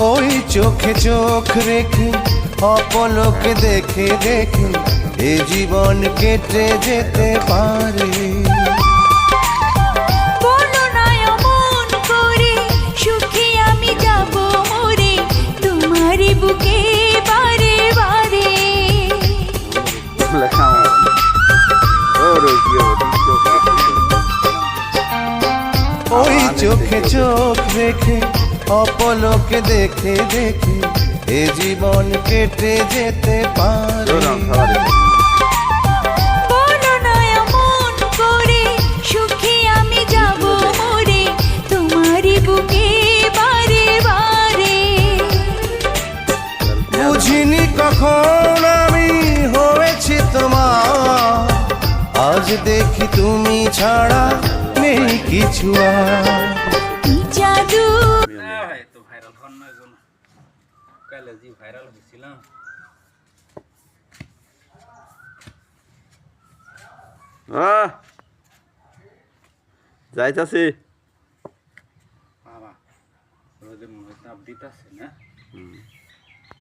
ওই চোখে চোখ রেখে অপলকে দেখে দেখে এ জীবন কেটে যেতে পারে। বলো না অমন করে, সুখে আমি যাব মরে তোমারই বুকে বারে বারে। ওই চোখে চোখ রেখে অপলকে দেখে দেখে এ জীবন কেটে যেতে পারে। বলো না অমন করে, সুখে আমি যাব মরে তোমারই বুকে বারে বারে। বুঝিনি কখন আমি হয়েছি তোমার, আজ দেখি তুমি ছাড়া নেই কিছু আর। কি জাদু তো ভাইরাল হন না এখন কালে জি ভাইরাল হইছিলাম। যাইতাছি বাবা রোদের মনে হয় আপডেট আছে না।